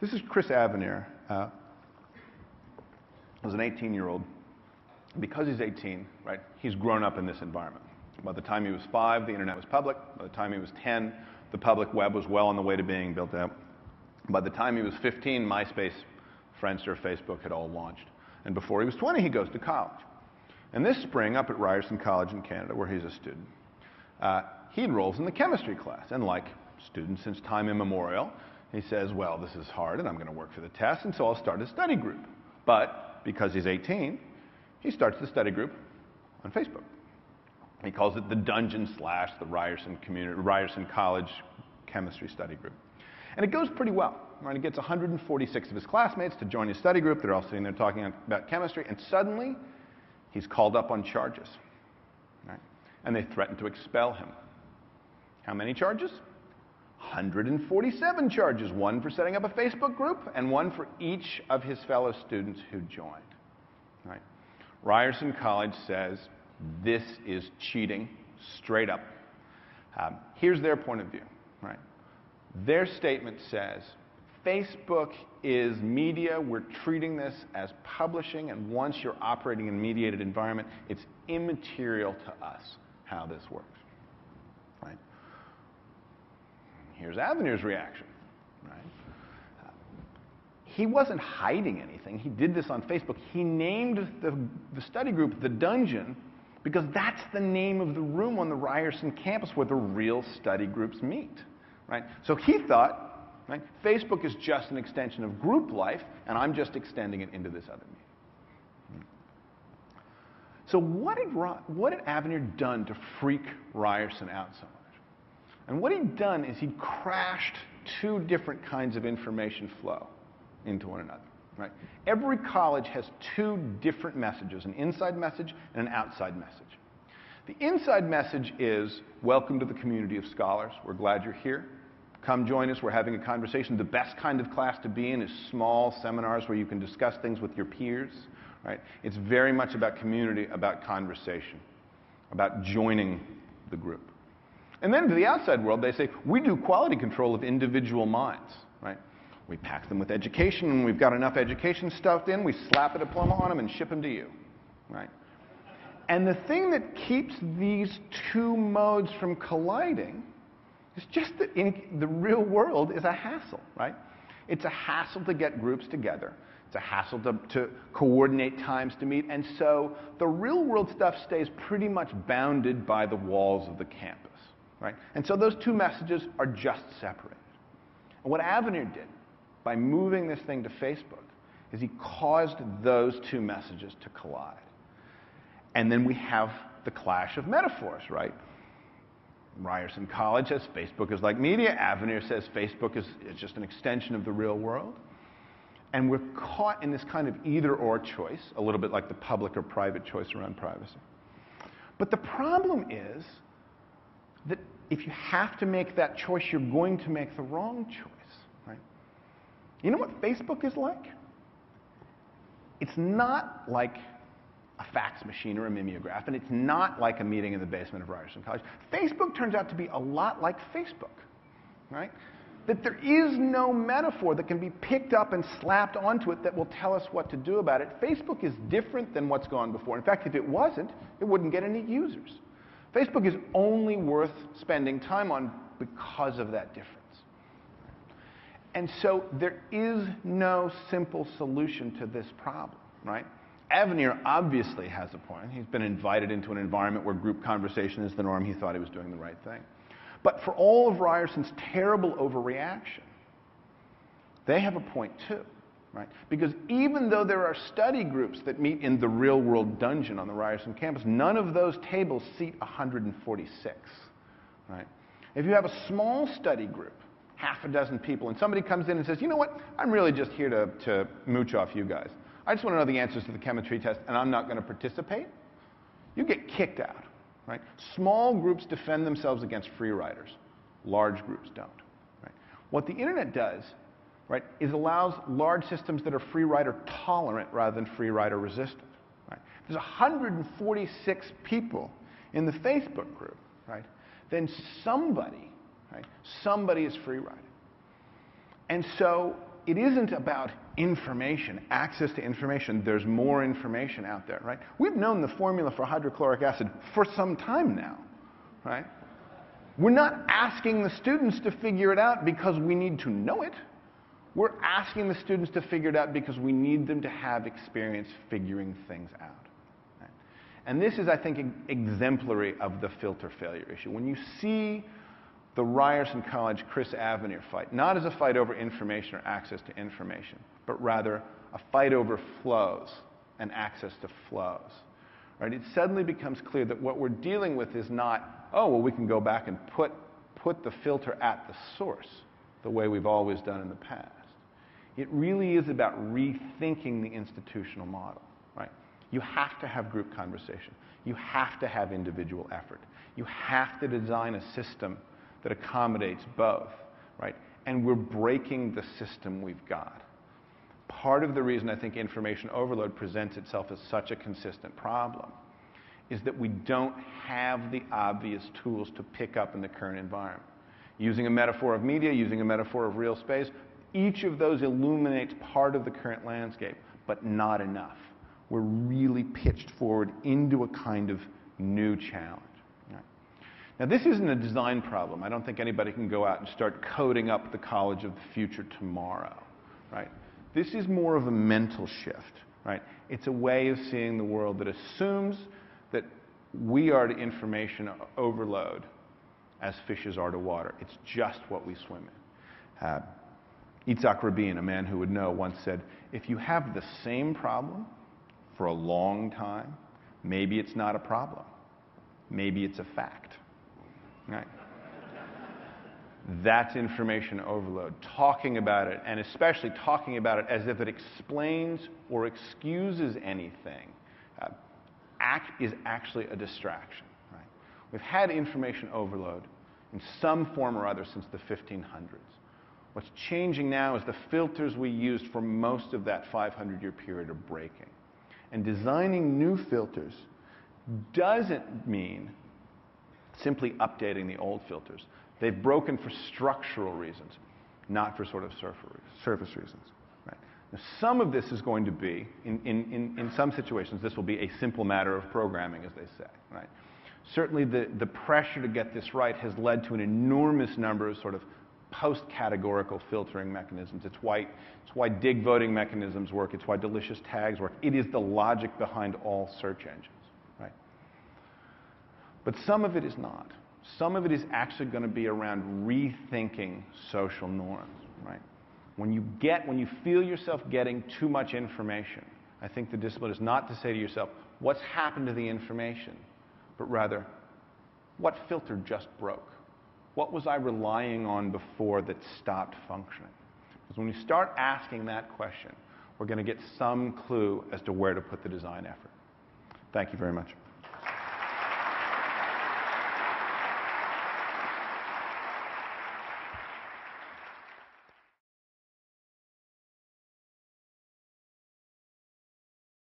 This is Chris Avenir. Was an 18-year-old. Because he's 18, right, he's grown up in this environment. By the time he was 5, the internet was public. By the time he was 10, the public web was well on the way to being built out. By the time he was 15, MySpace, Friendster, Facebook had all launched. And before he was 20, he goes to college. And this spring, up at Ryerson College in Canada, where he's a student, he enrolls in the chemistry class. And like students since time immemorial, he says, well, this is hard, and I'm going to work for the test, and so I'll start a study group. But because he's 18, he starts the study group on Facebook. He calls it the Dungeon / the Ryerson College Chemistry Study Group. And it goes pretty well. Right? He gets 146 of his classmates to join his study group. They're all sitting there talking about chemistry, and suddenly he's called up on charges. Right? And they threaten to expel him. How many charges? 147 charges, one for setting up a Facebook group and one for each of his fellow students who joined. Right? Ryerson College says this is cheating, straight up. Here's their point of view. Right? Their statement says, Facebook is media. We're treating this as publishing, and once you're operating in a mediated environment, it's immaterial to us how this works. Right? Here's Avenir's reaction. Right? He wasn't hiding anything. He did this on Facebook. He named the study group The Dungeon because that's the name of the room on the Ryerson campus where the real study groups meet. Right? So he thought, right, Facebook is just an extension of group life, and I'm just extending it into this other meeting. So what had Avenir done to freak Ryerson out so much? And what he'd done is he'd crashed two different kinds of information flow into one another. Right? Every college has two different messages, an inside message and an outside message. The inside message is, welcome to the community of scholars. We're glad you're here. Come join us. We're having a conversation. The best kind of class to be in is small seminars where you can discuss things with your peers. Right? It's very much about community, about conversation, about joining the group. And then to the outside world, they say, we do quality control of individual minds. Right? We pack them with education, and we've got enough education stuffed in, we slap a diploma on them and ship them to you. Right? And the thing that keeps these two modes from colliding is just that in the real world is a hassle. Right? It's a hassle to get groups together. It's a hassle to coordinate times to meet. And so the real world stuff stays pretty much bounded by the walls of the campus. Right? And so those two messages are just separated. And what Avenir did by moving this thing to Facebook is he caused those two messages to collide. And then we have the clash of metaphors, right? Ryerson College says Facebook is like media. Avenir says Facebook is just an extension of the real world. And we're caught in this kind of either-or choice, a little bit like the public or private choice around privacy. But the problem is that if you have to make that choice, you're going to make the wrong choice. Right? You know what Facebook is like? It's not like a fax machine or a mimeograph, and it's not like a meeting in the basement of Ryerson College. Facebook turns out to be a lot like Facebook. Right? That there is no metaphor that can be picked up and slapped onto it that will tell us what to do about it. Facebook is different than what's gone before. In fact, if it wasn't, it wouldn't get any users. Facebook is only worth spending time on because of that difference. And so there is no simple solution to this problem, right? Avenir obviously has a point. He's been invited into an environment where group conversation is the norm. He thought he was doing the right thing. But for all of Ryerson's terrible overreaction, they have a point too. Right? Because even though there are study groups that meet in the real-world dungeon on the Ryerson campus, none of those tables seat 146. Right? If you have a small study group, half a dozen people, and somebody comes in and says, you know what, I'm really just here to mooch off you guys. I just want to know the answers to the chemistry test, and I'm not going to participate, you get kicked out. Right? Small groups defend themselves against free riders. Large groups don't. Right? What the internet does, right, is allows large systems that are free rider tolerant rather than free rider resistant. Right? If there's 146 people in the Facebook group, right, then somebody is free riding. And so it isn't about information, access to information. There's more information out there, right? We've known the formula for hydrochloric acid for some time now, right? We're not asking the students to figure it out because we need to know it. We're asking the students to figure it out because we need them to have experience figuring things out. Right? And this is, I think, exemplary of the filter failure issue. When you see the Ryerson College Chris Avenir fight, not as a fight over information or access to information, but rather a fight over flows and access to flows. Right? It suddenly becomes clear that what we're dealing with is not, oh, well, we can go back and put the filter at the source the way we've always done in the past. It really is about rethinking the institutional model. Right? You have to have group conversation. You have to have individual effort. You have to design a system that accommodates both, right? And we're breaking the system we've got. Part of the reason I think information overload presents itself as such a consistent problem is that we don't have the obvious tools to pick up in the current environment. Using a metaphor of media, using a metaphor of real space, each of those illuminates part of the current landscape, but not enough. We're really pitched forward into a kind of new challenge. Now, this isn't a design problem. I don't think anybody can go out and start coding up the college of the future tomorrow, right? This is more of a mental shift, right? It's a way of seeing the world that assumes that we are to information overload as fishes are to water. It's just what we swim in. Yitzhak Rabin, a man who would know, once said, if you have the same problem for a long time, maybe it's not a problem. Maybe it's a fact. Right? That's information overload. Talking about it, and especially talking about it as if it explains or excuses anything, is actually a distraction. Right? We've had information overload in some form or other since the 1500s. What's changing now is the filters we used for most of that 500-year period are breaking. And designing new filters doesn't mean simply updating the old filters. They've broken for structural reasons, not for sort of surface reasons. Right? Now, some of this is going to be, in some situations, this will be a simple matter of programming, as they say. Right? Certainly, the pressure to get this right has led to an enormous number of sort of post-categorical filtering mechanisms. It's why dig voting mechanisms work. It's why delicious tags work. It is the logic behind all search engines. But some of it is not. Some of it is actually going to be around rethinking social norms, right? When you feel yourself getting too much information, I think the discipline is not to say to yourself, what's happened to the information, but rather, what filter just broke? What was I relying on before that stopped functioning? Because when we start asking that question, we're going to get some clue as to where to put the design effort. Thank you very much.